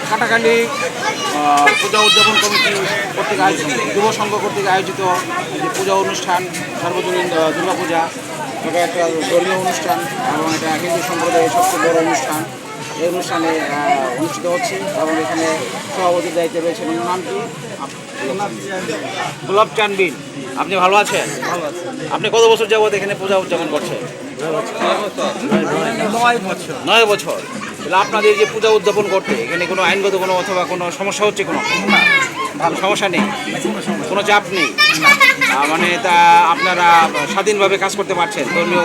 কাটাখালী পূজা উদযাপন কমিটি কর্তৃক আয়োজিত, যুব সংঘ কর্তৃক আয়োজিত যে পূজা অনুষ্ঠান, সার্বজনীন দুর্গাপূজা, এটা একটা ধর্মীয় অনুষ্ঠান এবং এটা হিন্দু সম্প্রদায়ের সবচেয়ে বড় অনুষ্ঠান। এই অনুষ্ঠানে অনুষ্ঠিত হচ্ছে এবং এখানে সভাপতির দায়িত্বে রয়েছেন। ওনার নাম কি? গোলাপ চান বিন। আপনি ভালো আছেন? আপনি কত বছর যাবত এখানে পূজা উদযাপন করছেন? 9 বছর। তাহলে আপনাদের যে পূজা উদযাপন করতে এখানে কোনো আইনগত কোনো অথবা কোনো সমস্যা হচ্ছে? কোনো সমস্যা নেই, কোনো চাপ নেই, মানে তা আপনারা স্বাধীনভাবে কাজ করতে পারছেন, ধর্মীয়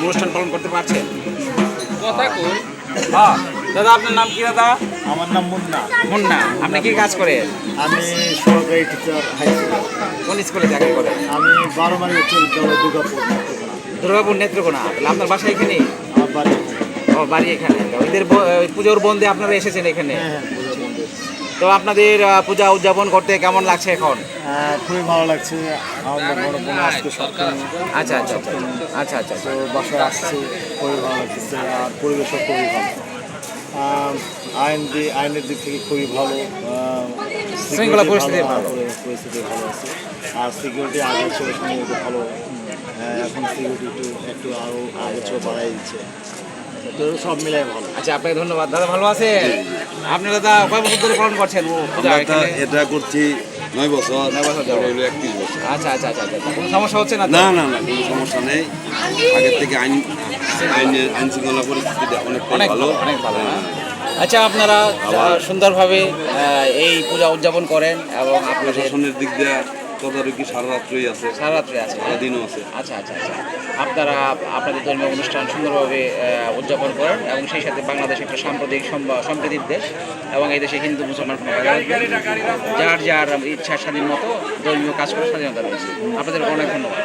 অনুষ্ঠান পালন করতে পারছেন? হ্যাঁ দাদা, আপনার নাম কি দাদা? আমার নাম মুন্না। মুন্না, আপনি কি কাজ করেন? আমি সরকারি টিচার, হাই স্কুল। কোন স্কুলে চাকরি করেন? আমি 12 মাইল উচ্চ বিদ্যালয় দুর্গাপুর। দুর্গাপুর নেত্রকোনা। তাহলে আপনার বাসা এখানেই? আমার বাড়ি ও, বাড়ি এখানে। ওদের পুজোর বন্ধে আপনারা এসেছেন এখানে? হ্যাঁ, পূজা মন্দির। তো আপনাদের পূজা উদযাপন করতে কেমন লাগছে এখন? খুবই ভালো লাগছে। আমাদের বড় বোন আজকে সপ্তমী। আচ্ছা আচ্ছা আচ্ছা আচ্ছা আচ্ছা তো বাসায় আসছে, খুবই ভালো লাগছে। আর পরিবেশও খুবই ভালো। আইনের দিক থেকে খুবই ভালো। শৃঙ্খলা পরিস্থিতি ভালো। পরিস্থিতি ভালো আছে। আর সিকিউরিটি আগে ছিল সম্ভবত ভালো। এখন সিকিউরিটি একটু আরও আগে ছিল বাড়াই দিচ্ছে। তো সব মিলাই ভালো। আচ্ছা, আপনাকে ধন্যবাদ। দাদা ভালো আছে? আপনি দাদা কয় বছর ধরে পালন করছেন পূজা? এটা করছি 9 বছর। 9 বছর এটা হলো 31 বছর। আচ্ছা আচ্ছা আচ্ছা আচ্ছা, কোনো সমস্যা হচ্ছে না তো? না না না, কোনো সমস্যা নেই। আগের থেকে আইন শৃঙ্খলা পরিস্থিতিটা অনেক ভালো। অনেক ভালো। আচ্ছা, আপনারা সুন্দরভাবে এই পূজা উদযাপন করেন এবং আপনাদের প্রশাসনের দিক দিয়ে তদারকি সারা রাত্রই আছে, সারা রাত্রে আছে? সারাদিনও আছে। আচ্ছা আচ্ছা আচ্ছা, আপনারা আপনাদের ধর্মীয় অনুষ্ঠান সুন্দরভাবে উদযাপন করেন এবং সেই সাথে বাংলাদেশ একটা সাম্প্রদায়িক সম্প্রীতির দেশ এবং এই দেশে হিন্দু মুসলমান কোনো ভাগাভাগি নেই। যার যার ইচ্ছা স্বাধীন মতো ধর্মীয় কাজ করার স্বাধীনতা রয়েছে। আপনাদের অনেক ধন্যবাদ।